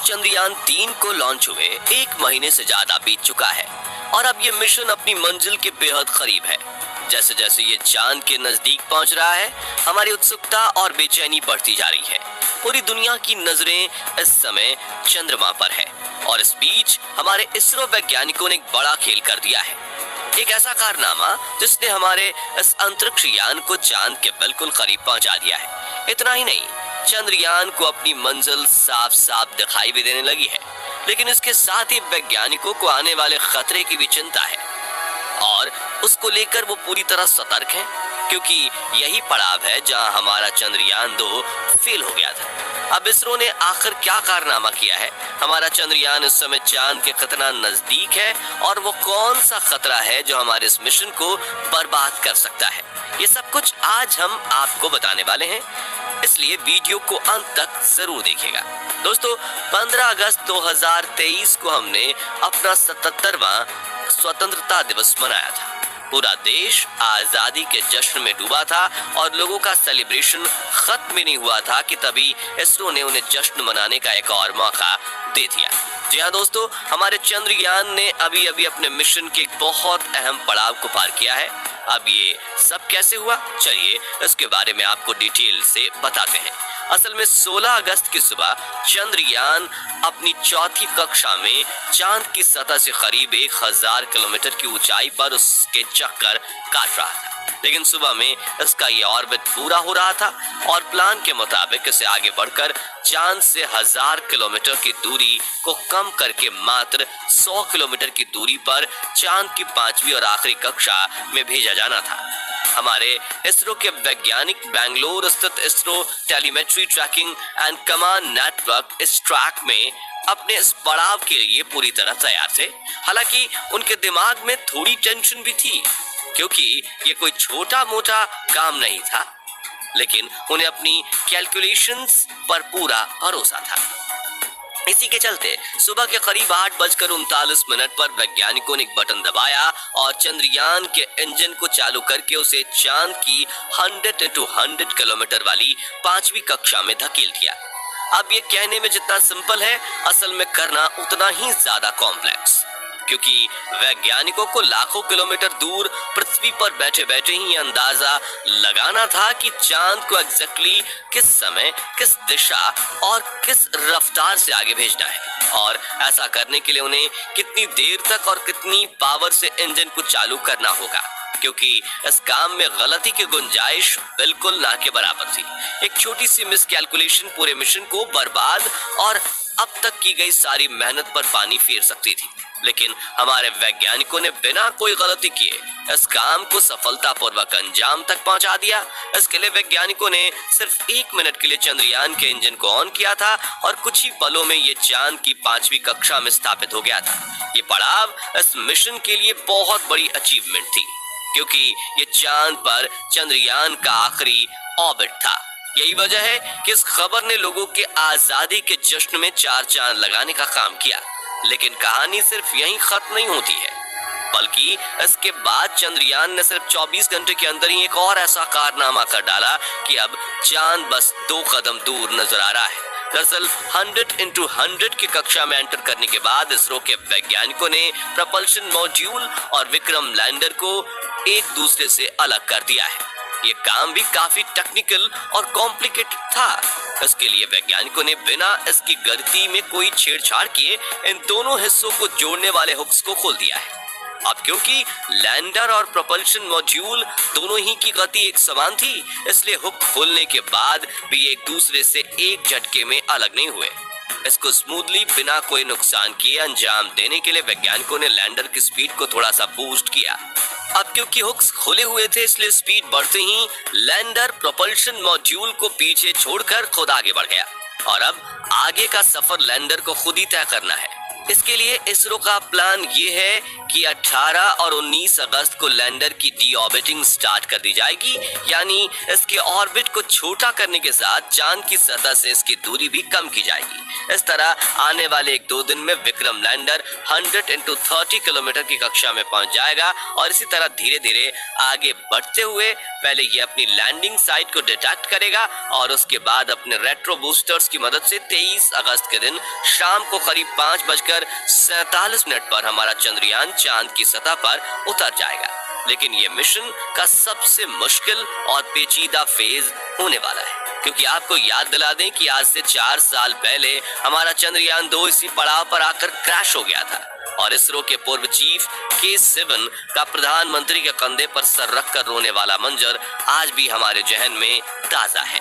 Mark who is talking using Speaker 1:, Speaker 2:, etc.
Speaker 1: चंद्रयान-3 को लॉन्च हुए 1 महीने से ज्यादा बीत चुका है और अब ये मिशन अपनी मंजिल के बेहद करीब है। जैसे जैसे ये चांद के नजदीक पहुंच रहा है, हमारी उत्सुकता और बेचैनी बढ़ती जा रही है। पूरी दुनिया की नजरें इस समय चंद्रमा पर है और इस बीच हमारे इसरो वैज्ञानिकों ने एक बड़ा खेल कर दिया है। एक ऐसा कारनामा जिसने हमारे इस अंतरिक्ष यान को चांद के बिल्कुल करीब पहुंचा दिया है। इतना ही नहीं, चंद्रयान को अपनी मंजिल साफ साफ दिखाई भी देने लगी है, लेकिन इसके साथ ही वैज्ञानिकों को आने वाले खतरे की भी चिंता है और उसको लेकर वो पूरी तरह सतर्क हैं, क्योंकि यही पड़ाव है जहां हमारा चंद्रयान-2 फेल हो गया था। अब इसरो ने आखिर क्या कारनामा किया है? हमारा चंद्रयान इस समय चांद के कितना नजदीक है और वो कौन सा खतरा है जो हमारे इस मिशन को बर्बाद कर सकता है? ये सब कुछ आज हम आपको बताने वाले हैं, इसलिए वीडियो को अंत तक जरूर देखिएगा। दोस्तों, 15 अगस्त 2023 को हमने अपना 77वां स्वतंत्रता दिवस मनाया था। पूरा देश आजादी के जश्न में डूबा था और लोगों का सेलिब्रेशन खत्म भी नहीं हुआ था कि तभी इसरो ने उन्हें जश्न मनाने का एक और मौका दे दिया। जी हाँ दोस्तों, हमारे चंद्रयान ने अभी अभी अपने मिशन के एक बहुत अहम पड़ाव को पार किया है। अब ये सब कैसे हुआ, चलिए इसके बारे में आपको डिटेल से बताते हैं। असल में 16 अगस्त की सुबह चंद्रयान अपनी चौथी कक्षा में चांद की सतह से करीब 1000 किलोमीटर की ऊंचाई पर उसके चक्कर काट रहा था। लेकिन सुबह में इसका ये ऑर्बिट पूरा हो रहा था और प्लान के मुताबिक इसे आगे बढ़कर चांद से 1000 किलोमीटर की दूरी को कम करके मात्र 100 किलोमीटर की दूरी पर चांद की 5वीं और आखिरी कक्षा में भेजा जाना था। हमारे इसरो के वैज्ञानिक बेंगलोर स्थित ISRO telemetry tracking and command network इस ट्रैक में अपने इस पड़ाव के लिए पूरी तरह तैयार थे। हालांकि उनके दिमाग में थोड़ी टेंशन भी थी, क्योंकि ये कोई छोटा मोटा काम नहीं था, लेकिन उन्हें अपनी कैलकुलेशंस पर पूरा भरोसा था। इसी के चलते सुबह के करीब 8:39 पर वैज्ञानिकों ने एक बटन दबाया और चंद्रयान के इंजन को चालू करके उसे चांद की 100 into 100 किलोमीटर वाली 5वीं कक्षा में धकेल दिया। अब ये कहने में जितना सिंपल है, असल में करना उतना ही ज्यादा कॉम्प्लेक्स, क्योंकि वैज्ञानिकों को लाखों किलोमीटर दूर पृथ्वी पर बैठे बैठे ही अंदाजा लगाना था कि चांद को एग्जैक्टली किस समय, किस दिशा और किस रफ्तार से आगे भेजना है, और ऐसा करने के लिए उन्हें कितनी देर तक और कितनी पावर से इंजन को चालू करना होगा, क्योंकि इस काम में गलती की गुंजाइश बिल्कुल ना के बराबर थी। एक छोटी सी मिस कैलकुलेशन पूरे मिशन को बर्बाद और अब तक की गई सारी मेहनत पर पानी फेर सकती थी। लेकिन हमारे वैज्ञानिकों ने बिना कोई गलती किए इस काम को सफलतापूर्वक अंजाम तक पहुंचा दिया। इसके लिए वैज्ञानिकों ने सिर्फ 1 मिनट के लिए चंद्रयान के इंजन को ऑन किया था और कुछ ही पलों में ये चांद की 5वीं कक्षा में स्थापित हो गया था। ये पड़ाव इस मिशन के लिए बहुत बड़ी अचीवमेंट थी, क्योंकि ये चांद पर चंद्रयान का आखिरी ऑर्बिट था। यही वजह है कि इस खबर ने लोगों के आजादी के जश्न में 4 चांद लगाने का काम किया। लेकिन कहानी सिर्फ यहीं खत्म नहीं होती है, बल्कि इसके बाद चंद्रयान ने सिर्फ 24 घंटे के अंदर ही एक और ऐसा कारनामा कर डाला कि अब चांद बस 2 कदम दूर नजर आ रहा है। दरअसल 100 into 100 की कक्षा में एंटर करने के बाद इसरो के वैज्ञानिकों ने प्रपल्शन मॉड्यूल और विक्रम लैंडर को एक दूसरे से अलग कर दिया है। ये काम भी काफी टेक्निकल और कॉम्प्लिकेटेड था। इसके लिए वैज्ञानिकों ने बिना इसकी गति में कोई छेड़छाड़ किए इन दोनों हिस्सों को जोड़ने वाले हुक्स को खोल दिया है। अब क्योंकि लैंडर और प्रपल्शन मॉड्यूल दोनों ही की गति एक समान थी, इसलिए हुक खोलने के बाद भी एक दूसरे से एक झटके में अलग नहीं हुए। इसको स्मूथली बिना कोई नुकसान किए अंजाम देने के लिए वैज्ञानिकों ने लैंडर की स्पीड को थोड़ा सा बूस्ट किया। अब क्योंकि हुक्स खोले हुए थे, इसलिए स्पीड बढ़ते ही लैंडर प्रोपल्शन मॉड्यूल को पीछे छोड़कर खुद आगे बढ़ गया और अब आगे का सफर लैंडर को खुद ही तय करना है। इसके लिए इसरो का प्लान ये है कि 18 और 19 अगस्त को लैंडर की डीऑर्बिटिंग स्टार्ट कर दी जाएगी, यानी इसके ऑर्बिट को छोटा करने के साथ चांद की सतह से इसकी दूरी भी कम की जाएगी। इस तरह आने वाले 1-2 दिन में विक्रम लैंडर 100 × 30 किलोमीटर की कक्षा में पहुंच जाएगा और इसी तरह धीरे धीरे आगे बढ़ते हुए पहले ये अपनी लैंडिंग साइट को डिटेक्ट करेगा और उसके बाद अपने रेट्रो बूस्टर्स की मदद से 23 अगस्त के दिन शाम को करीब 5:47 पर हमारा चंद्रयान चांद की सतह पर उतर जाएगा। लेकिन ये मिशन का सबसे मुश्किल और पेचीदा फेज होने वाला है, क्योंकि आपको याद दिला दें कि आज से 4 साल पहले हमारा चंद्रयान 2 इसी पड़ाव पर आकर क्रैश हो गया था और इसरो के पूर्व चीफ के. का प्रधानमंत्री के कंधे पर सर रखकर रोने वाला मंजर आज भी हमारे जहन में ताजा है।